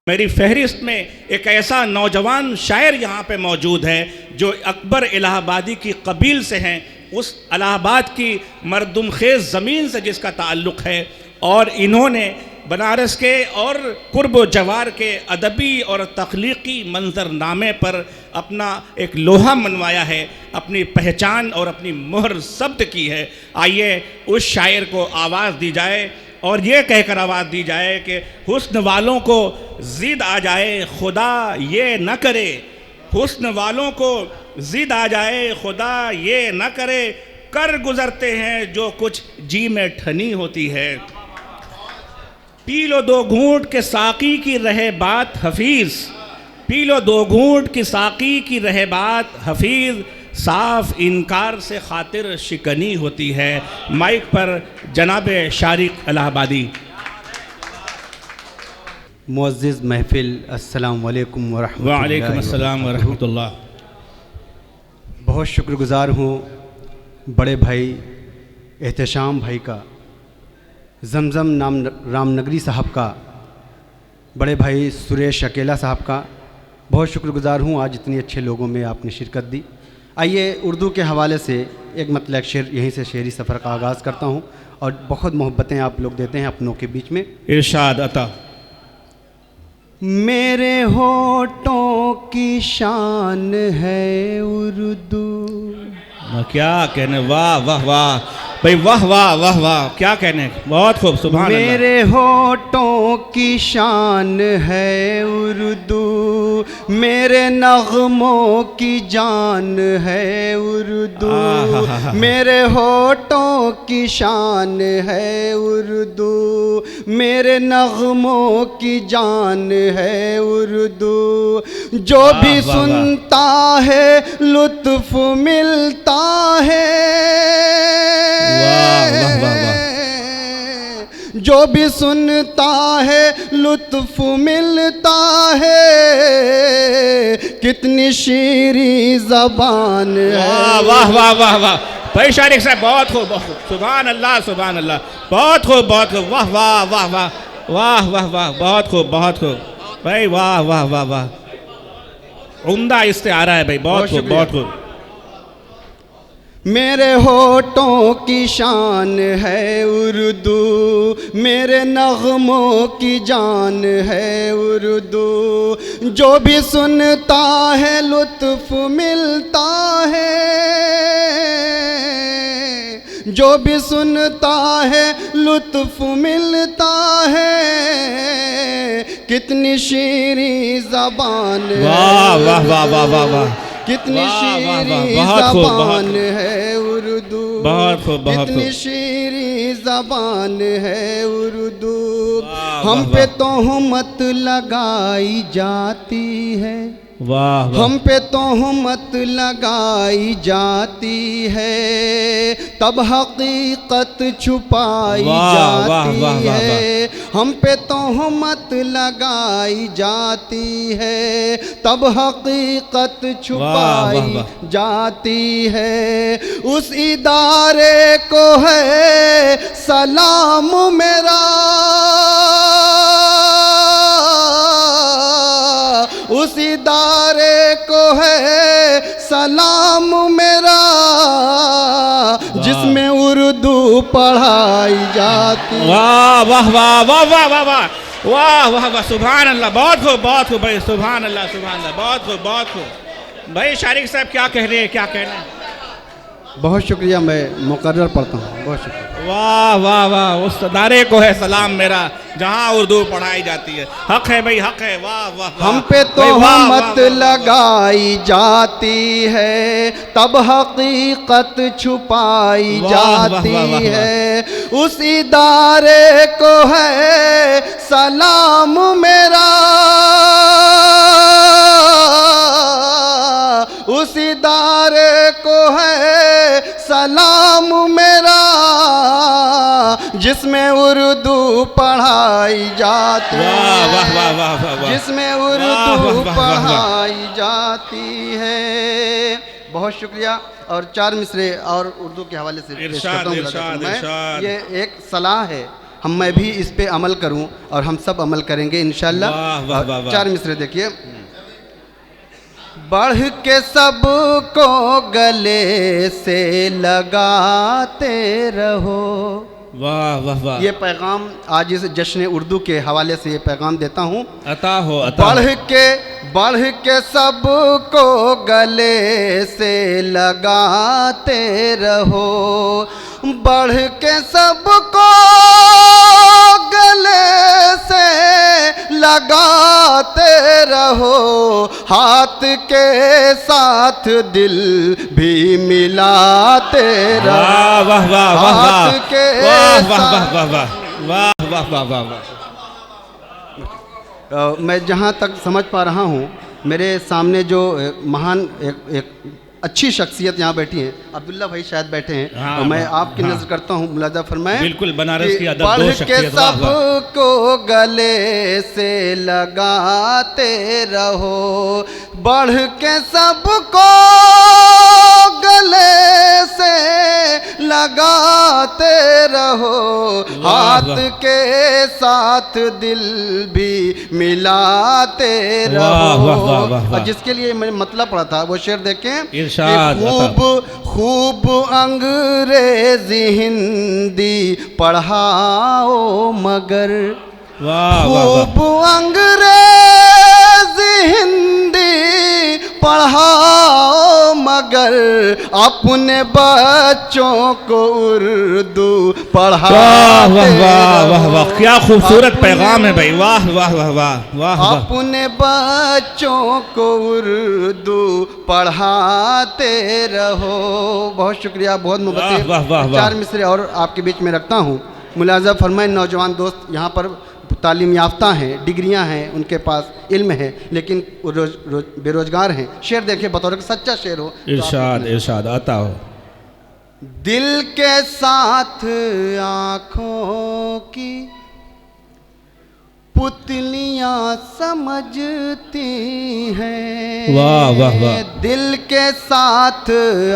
मेरी फहरिस्त में एक ऐसा नौजवान शायर यहाँ पे मौजूद है जो अकबर इलाहाबादी की कबील से हैं, उस इलाहाबाद की मरदुम खेज़ ज़मीन से जिसका ताल्लुक़ है, और इन्होंने बनारस के और कुर्ब जवार के अदबी और तख्लीक़ी मंजरनामे पर अपना एक लोहा मनवाया है, अपनी पहचान और अपनी मोहर ज़ब्त की है। आइए उस शायर को आवाज़ दी जाए और ये कहकर आवाज़ दी जाए कि हुस्न वालों को ज़िद आ जाए खुदा ये न करे, हुस्न वालों को ज़िद आ जाए खुदा ये न करे, कर गुज़रते हैं जो कुछ जी में ठनी होती है। पी लो दो घूंट के साकी की रहे बात हफीज़, पी लो दो घूंट की साकी की रहे बात हफीज़, साफ इनकार से खातिर शिकनी होती है। माइक पर जनाब शारिक इलाहाबादी। मुअज़्ज़िज़ महफ़िल, अस्सलामु अलैकुम वालेकुम अस्सलाम व रहमतुल्लाह। बहुत शुक्रगुज़ार हूँ बड़े भाई एहतशाम भाई का, जमज़म नाम रामनगरी साहब का, बड़े भाई सुरेश अकेला साहब का। बहुत शुक्रगुज़ार हूँ आज इतने अच्छे लोगों में आपने शिरकत दी। आइए उर्दू के हवाले से एक मतलब शेर यहीं से शेरी सफ़र का आगाज़ करता हूँ, और बहुत मोहब्बतें आप लोग देते हैं अपनों के बीच में। इरशाद अता। मेरे होठों की शान है उर्दू। क्या कहने, वाह वाह वाह भाई, वाह वाह वाह वाह, क्या कहने, बहुत खूब, सुभान अल्लाह। मेरे होठों की शान है उर्दू, मेरे नग़मों की जान है उर्दू, मेरे होठों की शान है उर्दू, मेरे नग़मों की जान है उर्दू। जो भी सुनता है लुत्फ़ मिलता है, जो भी सुनता है लुत्फ़ मिलता है, कितनी शीरी ज़बान है। वाह वाह वाह वाह भाई शारिक साहब, बहुत खूब, बहुत खूब, सुभान अल्लाह सुभान अल्लाह, बहुत खूब बहुत खूब, वाह वाह वाह वाह वाह वाह वाह, बहुत खूब बहुत खूब भाई, वाह वाह वाह वाह, उम्दा इससे आ रहा है भाई, बहुत खूब बहुत खूब। मेरे होठों की शान है उर्दू, मेरे नग़मों की जान है उर्दू, जो भी सुनता है लुत्फ़ मिलता है, जो भी सुनता है लुत्फ़ मिलता है, कितनी शीरी ज़बान है। वाह वाह वाह वाह वाह वाह, कितनी शीरी ज़बान है उर्दू, कितनी शीरी ज़बान है उर्दू। हम पे तोहमत लगाई जाती है, वाह, हम पे तोहमत लगाई जाती है, तब हकीकत छुपाई जाती है। हम पे तोहमत लगाई जाती है, तब हकीकत छुपाई जाती है। उस इदारे को है सलाम मेरा, उस इदारे को है सलाम मेरा, जिसमें उर्दू पढ़ाई जाती। वाह वाह वाह वाह वाह वाह वाह वाह वाह वाह, सुभान अल्लाह, बहुत खूब भाई, सुभान अल्लाह सुभान अल्लाह, बहुत खूब भाई। शारिक साहब क्या कह रहे हैं, क्या कह रहे हैं? बहुत शुक्रिया, मैं मुकर्रर पढ़ता हूँ, बहुत शुक्रिया। वाह वाह वाह, उस अदारे को है सलाम मेरा जहाँ उर्दू पढ़ाई जाती है। हक है भाई, हक है, वाह वाह। हम पे तोहमत लगाई जाती है, तब हकीकत छुपाई जाती है। उस इदारे को है सलाम मेरा, उस इदारे को है सलाम मेरा, जिसमें उर्दू पढ़ाई जाती है, जिसमें उर्दू पढ़ाई जाती है। बहुत शुक्रिया। और चार मिसरे और उर्दू के हवाले से पेश करता हूं। मैं ये एक सलाह है मैं भी इस पे अमल करूं और हम सब अमल करेंगे इंशाल्लाह। वाह, वाह, वाह, वाह। 4 मिसरे देखिए। बढ़ के सबको गले से लगाते रहो। वाह वाह वाह। ये पैगाम आज इस जश्न उर्दू के हवाले से ये पैगाम देता हूँ। अता हो, अता हो। बढ़ के सबको गले से लगाते रहो। बढ़ के सबको गले से लगाते रहो। हाथ के साथ दिल भी मिलाते रहो। वाह वाह वाह वाह वाह। हाथ के वाह वाह वाह वाह वाह वाह वाह वाह वाह। मैं जहाँ तक समझ पा रहा हूँ, मेरे सामने जो महान एक अच्छी शख्सियत यहाँ बैठी हैं, अब्दुल्ला भाई शायद बैठे हैं। हाँ, और मैं हाँ, आपकी हाँ। नजर करता हूँ, मुलाजा फरमाएं। बिल्कुल बनारस की अदब बढ़ दो के शख्सियत। वाह वाह। सबको गले से लगाते रहो। बढ़ के सबको गले से लगाते रहो। वाह, हाथ वाह। के साथ दिल भी मिलाते वाह, रहो। वाह, वाह, वाह, वाह। और जिसके लिए मैंने मतलब पढ़ा था वो शेर देखें। इरशाद खूब अंग्रेजी हिंदी पढ़ाओ मगर। वाह वाह वाह। खूब अंग्रेजी हिंदी पढ़ाओ मगर अपने बच्चों को उर्दू पढ़ाओ। वाह वाह वाह वाह वाह। क्या खूबसूरत पैगाम है भाई। वाह वाह वाह वाह वाह वाह। अपने बच्चों को उर्दू पढ़ाते रहो। बहुत शुक्रिया, बहुत वाह, वाह, मुबारक। वाह, वाह। 4 मिसरे और आपके बीच में रखता हूँ। मुलाजा फरमाए, नौजवान दोस्त यहाँ पर तालीम याफ्ता हैं, डिग्रियां हैं, उनके पास इल्म है, लेकिन बेरोजगार हैं। शेर देखिए, बतौर का सच्चा शेर हो। इरशाद इरशाद आता हो। दिल के साथ आँखों की पुतलियां समझती हैं। वाह वाह वाह। दिल के साथ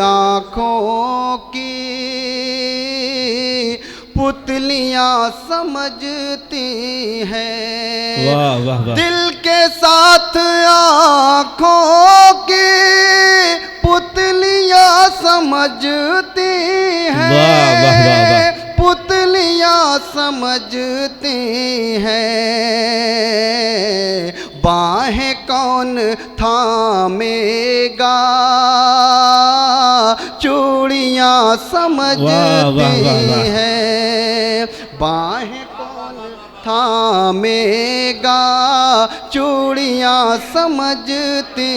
आँखों की पुतलियां समझती हैं। वाह वाह वाह। दिल के साथ आँखों की पुतलियां समझती हैं। वाह वाह वाह वाह। पुतलियां समझती हैं। बाहें कौन थामेगा, चूड़ियां समझती हैं। बाहें कौन थामेगा, चूड़ियां समझती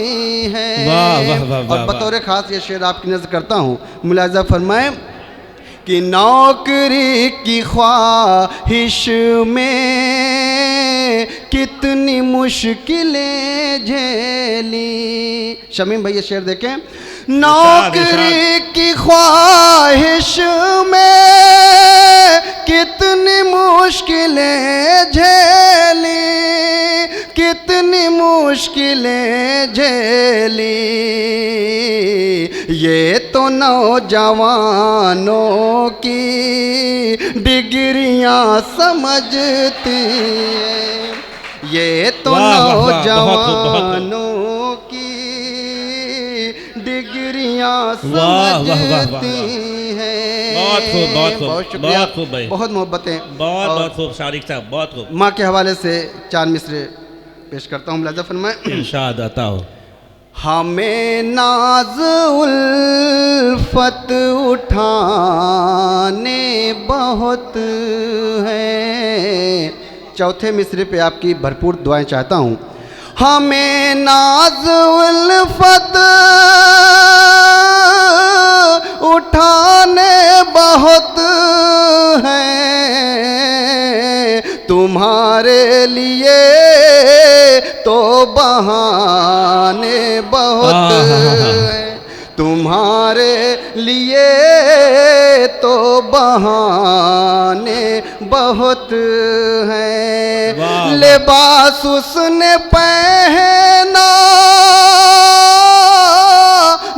हैं। वाह वाह वाह। और बतौर खास ये शेर आपकी नजर करता हूँ। मुलाजा फरमाएं कि नौकरी की ख्वाहिश में कितनी मुश्किलें झेली। शमीम भाई ये शेर देखें। नौकरी की ख्वाहिश में कितनी मुश्किलें झेली, कितनी मुश्किलें झेली। ये तो नौजवानों की डिग्रियां समझती हैं। ये तो नौजवानों की डिग्रियां समझती हैं। बहुत खूब, बहुत खूब, बहुत शुक्रिया, बहुत खूब भाई। बहुत मोहब्बतें। बहुत बहुत खूब शारिक साहब, बहुत खूब। माँ के हवाले से 4 मिसरे पेश करता हूँ। मुलाजा फरमाएं। इरशाद आता हो। हमें नाज उल्फत उठाने बहुत हैं। चौथे मिसरे पे आपकी भरपूर दुआएं चाहता हूँ। हमें नाज उल्फत उठाने बहुत हैं। तुम्हारे लिए तो बहाने बहुत हैं। तुम्हारे लिए तो बहाने बहुत हैं। लिबास उसने पहना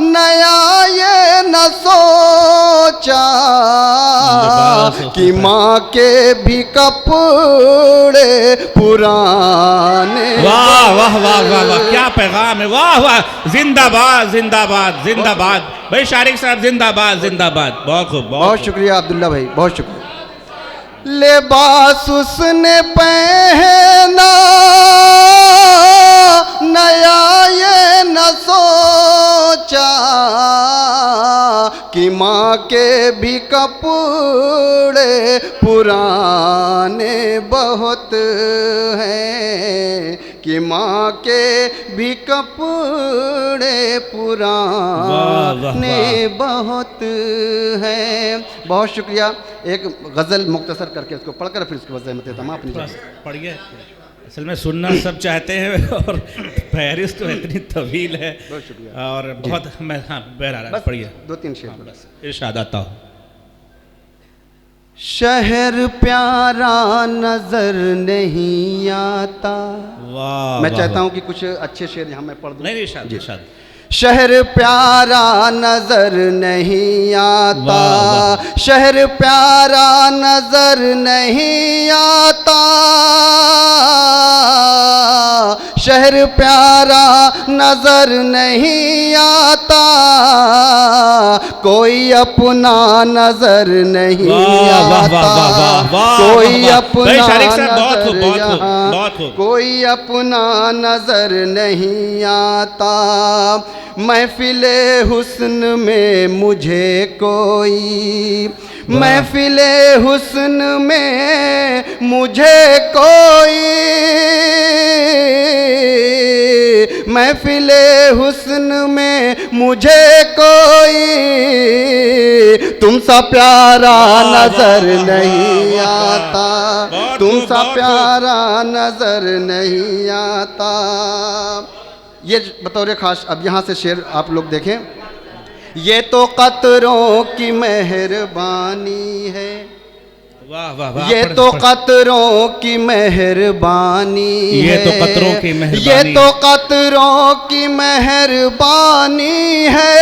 नया ये न सोचा, कि माँ के भी कपड़े पुराने। वाह वाह वाह वाह वाह, क्या पैगाम है, वाह वाह, जिंदाबाद जिंदाबाद जिंदाबाद भाई शारिक साहब, जिंदाबाद जिंदाबाद, बहुत खूब, बहुत शुक्रिया अब्दुल्ला भाई, बहुत शुक्रिया। लिबास उसने पहना नया ये न सोचा कि माँ के भी कपड़े पुराने बहुत हैं, कि माँ के भी कपड़े पुराने बहुत हैं। बहुत शुक्रिया। एक गज़ल मुख्तसर करके उसको पढ़कर फिर उसके वजह में तमाम अपनी पढ़िए। असल में सुनना सब चाहते हैं और फहरिस्त तो इतनी तवील है। बहुत शुक्रिया और बहुत मैं, हाँ बहरहाल पढ़िए 2-3 शेर बस इरशाद आता हूँ। शहर प्यारा नजर नहीं आता। वाह, मैं चाहता हूँ कि कुछ अच्छे शेर यहाँ मैं पढ़ दूँ। नहीं इरशाद इरशाद। शहर प्यारा नजर नहीं आता, वाह, वाह। शहर प्यारा नजर नहीं आता, शहर प्यारा नजर नहीं आता, कोई अपना नजर नहीं आता, कोई अपना नजर यहाँ, कोई अपना नजर नहीं आता। महफिले हुस्न में मुझे कोई, महफिले हुस्न में मुझे कोई, महफिले हुस्न में मुझे कोई तुम सा प्यारा नजर नहीं आता, तुम सा प्यारा नजर नहीं आता। ये बतौर खास अब यहाँ से शेर आप लोग देखें। ये तो कतरों की मेहरबानी है, वाह वाह वाह, ये तो कतरों की मेहरबानी, ये तो कतरों की मेहरबानी, ये तो कतरों की मेहरबानी है,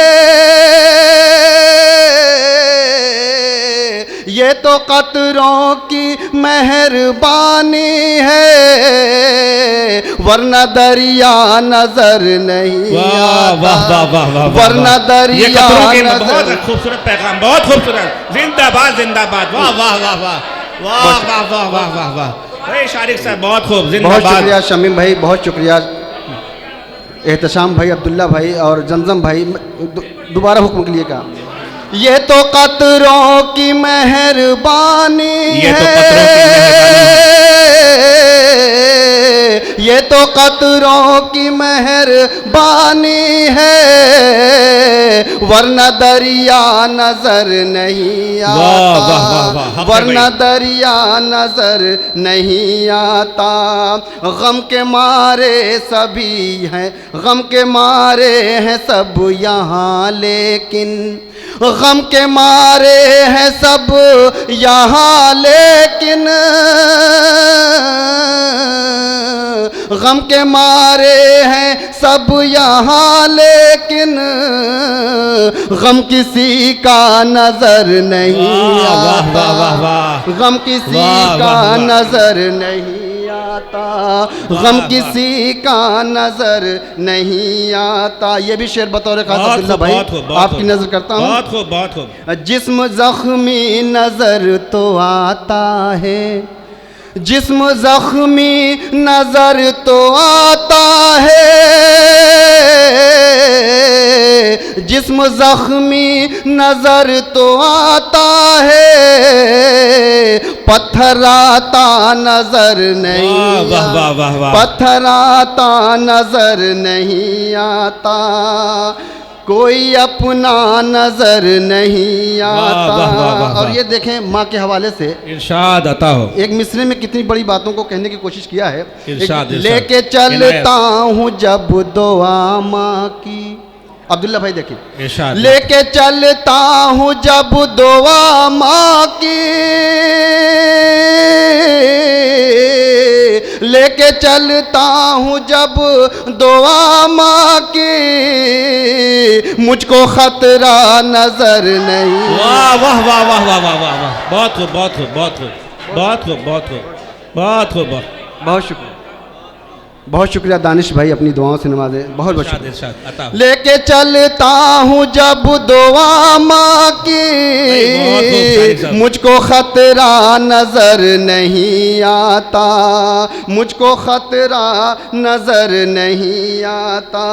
ये तो कतरों की मेहरबानी है, वरना दरिया नजर नहीं आता, वरना दरिया नजर। खूबसूरत पैगाम, बहुत खूबसूरत, जिंदाबाद जिंदाबाद, वाह वाह वाह वाह वाह वाह वाह वाह वाह वाह भाई शारिक साहब, बहुत खूब, जिंदाबाद। बहुत शुक्रिया शमीम भाई, बहुत शुक्रिया एहतशाम भाई, अब्दुल्ला भाई और जमजम भाई। दोबारा हुक्म के लिए कहा। ये तो कतरों की मेहरबानी है, ये तो कतरों की मेहरबानी है, वरना दरिया नजर नहीं आता, वरना दरिया नजर नहीं आता। गम के मारे सभी हैं, गम के मारे हैं सब यहाँ, लेकिन गम के मारे हैं सब यहाँ, लेकिन गम के मारे हैं सब यहाँ, लेकिन गम किसी का नजर नहीं आता, गम किसी का नजर नहीं आता, गम किसी का नजर नहीं आता। ये भी शेर बतौर खास अब्दुल्ला भाई आपकी नजर करता हूँ। बहुत खूब, बहुत खूब। जिस्म जख्मी नजर तो आता है, जिस्म जख्मी नजर तो आता है, जिस्म जख्मी नजर तो आता है, पत्थर आता नजर नहीं आता, पत्थर आता नजर नहीं आता, कोई अपना नजर नहीं आता। और ये देखें माँ के हवाले से इरशाद आता हो। एक मिसरे में कितनी बड़ी बातों को कहने की कोशिश किया है। इरशाद लेके चलता हूँ जब दुआ माँ की, अब्दुल्ला भाई देखिए, लेके चलता हूँ जब दुआ माँ की, लेके चलता हूँ जब दुआ माँ की, मुझको खतरा नजर नहीं। वाह वाह वाह वाह वाह वाह वाह वाह, बहुत खूब बहुत खूब बहुत खूब बहुत खूब बहुत खूब बहुत खूब। बहुत शुक्रिया, बहुत शुक्रिया दानिश भाई, अपनी दुआओं से नवाजे, बहुत बहुत इरशाद, शुक्रिया। इरशाद, अता। लेके चलता हूँ जब दुआ माँ बहुत खूब, शाहिद की, साहब। मुझको खतरा नजर नहीं आता, मुझको खतरा नजर नहीं आता।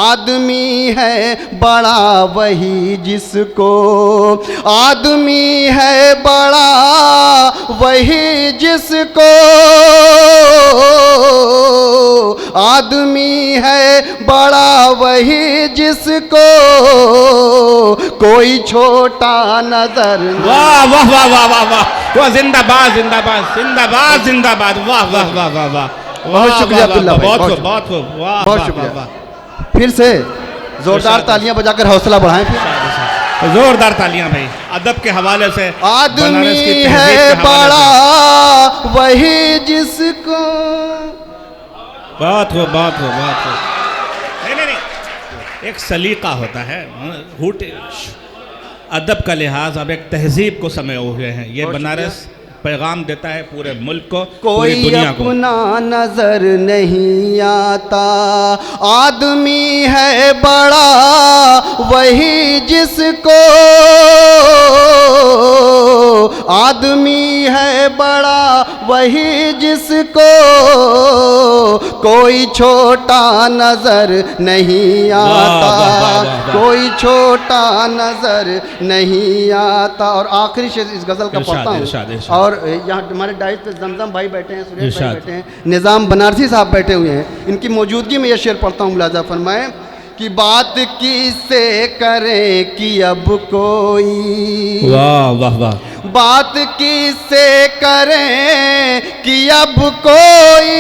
आदमी है बड़ा वही जिसको, आदमी है बड़ा वही जिसको, आदमी है बड़ा वही जिसको कोई छोटा नजर नहीं। वाह वाह वाह वाह वाह वाह वाह, जिंदाबाद जिंदाबाद जिंदाबाद जिंदाबाद, वाह वाह वाह वाह वाह। बहुत शुक्रिया अब्दुल्ला भाई, बहुत बहुत खूब बहुत खूब, वाह बहुत वाह, शुक्रिया। वाह, वाह। फिर से जोरदार इरशाद। तालियां बजाकर हौसला बढ़ाएं। फिर जोरदार तालियां भाई, अदब के हवाले से, आदमी बनारस की तहजीब है के हवाले बड़ा वही जिसको। बहुत खूब बहुत खूब बहुत खूब। नहीं नहीं नहीं, एक सलीका होता है, अदब का लिहाज, अब एक तहजीब को समय हुए हैं। ये बहुत बनारस पैगाम देता है पूरे मुल्क को, पूरी कोई दुनिया को। अपना नजर नहीं आता, आदमी है बड़ा वही जिसको, आदमी है बड़ा वही जिसको कोई छोटा नजर नहीं आता, वाह, वाह, वाह, वाह। कोई छोटा नजर नहीं आता। और आखिरी शेर इस गजल का इरशाद, पढ़ता हूँ। इरशाद, इरशाद। और यहाँ हमारे डाइस पे जमजम भाई बैठे हैं, सुरेश भाई इरशाद। बैठे हैं, निज़ाम बनारसी साहब बैठे हुए हैं। इनकी मौजूदगी में यह शेर पढ़ता हूँ, मुलाजा फरमाएं कि बात किससे करें कि अब कोई, वाह वाह वाह, बात किससे करें कि अब कोई,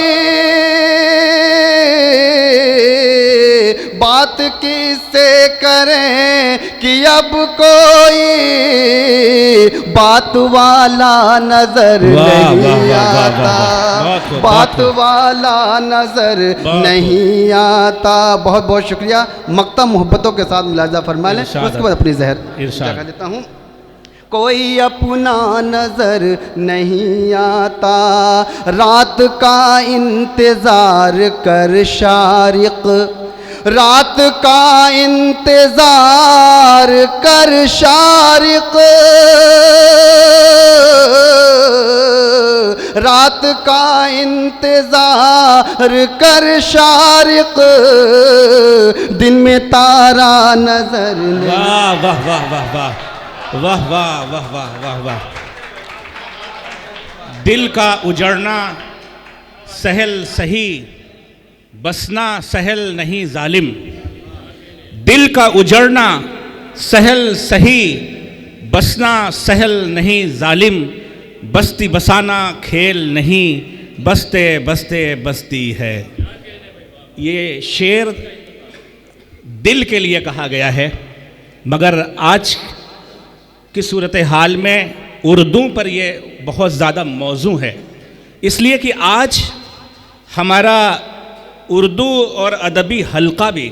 बात किससे करें कि अब कोई बात वाला नजर वाह, वाह, नहीं वाह, वाह, वाह, आता, वाह। बहुत खूब, बात बहुत खूब। वाला नजर बहुत नहीं आता। बहुत बहुत शुक्रिया। मक्ता मोहब्बतों के साथ मुलाजा फरमा लें, इरशाद। उसके बाद अपनी जहर इरशाद। जगह देता हूँ। कोई अपना नजर नहीं आता, रात का इंतजार कर शारिक, रात का इंतजार कर शारिक, रात का इंतजार कर शारिक, दिन में तारा नजर नहीं। वाह वाह वाह वाह वाह वाह वाह वाह वाह वाह वाह। दिल का उजड़ना सहल सही, बसना सहल नहीं जालिम। दिल का उजड़ना सहल सही, बसना सहल नहीं जालिम। बस्ती बसाना खेल नहीं, बसते बसते बसती है। ये शेर दिल के लिए कहा गया है, मगर आज की सूरत हाल में उर्दू पर ये बहुत ज़्यादा मौजू है, इसलिए कि आज हमारा उर्दू और अदबी हल्का भी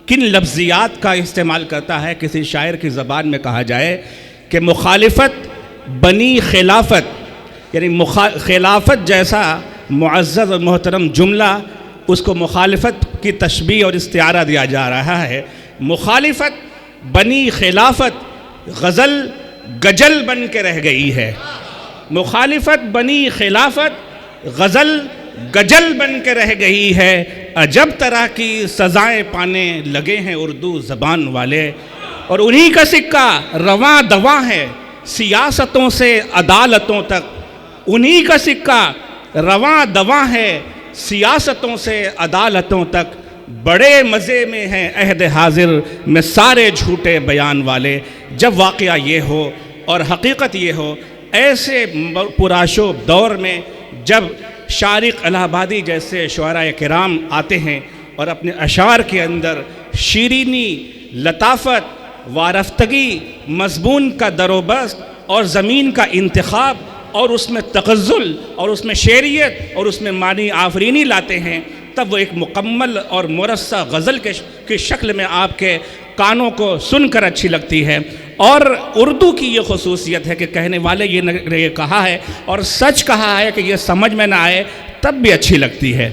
किन लफ्ज़ियात का इस्तेमाल करता है। किसी शायर की ज़बान में कहा जाए कि मुखालिफत बनी खिलाफत, यानी खिलाफत जैसा मुअज़्ज़ज़ और मोहतरम जुमला, उसको मुखालिफत की तशबीह और इस्तिआरा दिया जा रहा है। मुखालिफत बनी खिलाफत गज़ल गजल बन के रह गई है। मुखालिफत बनी खिलाफत गज़ल गजल बन के रह गई है। अजब तरह की सज़ाएँ पाने लगे हैं उर्दू ज़बान वाले, और उन्हीं का सिक्का रवां दवा है सियासतों से अदालतों तक। उन्हीं का सिक्का रवां दवा है सियासतों से अदालतों तक। बड़े मज़े में हैं अहद हाजिर में सारे झूठे बयान वाले। जब वाक़या ये हो और हकीकत ये हो, ऐसे पुराशोब दौर में जब शारिक इलाहाबादी जैसे शुअरा किराम आते हैं और अपने अशार के अंदर शीरीनी, लताफ़त, वारफ्तगी, मज़मून का दरोबस्त और ज़मीन का इंतखाब और उसमें तगज़्ज़ुल और उसमें शेरियत और उसमें मानी आफरीनी लाते हैं, तब वो एक मुकम्मल और मुरस्सा गज़ल के शक्ल में आपके कानों को सुनकर अच्छी लगती है। और उर्दू की ये खसूसियत है कि कहने वाले ये कहा है और सच कहा है कि ये समझ में ना आए तब भी अच्छी लगती है।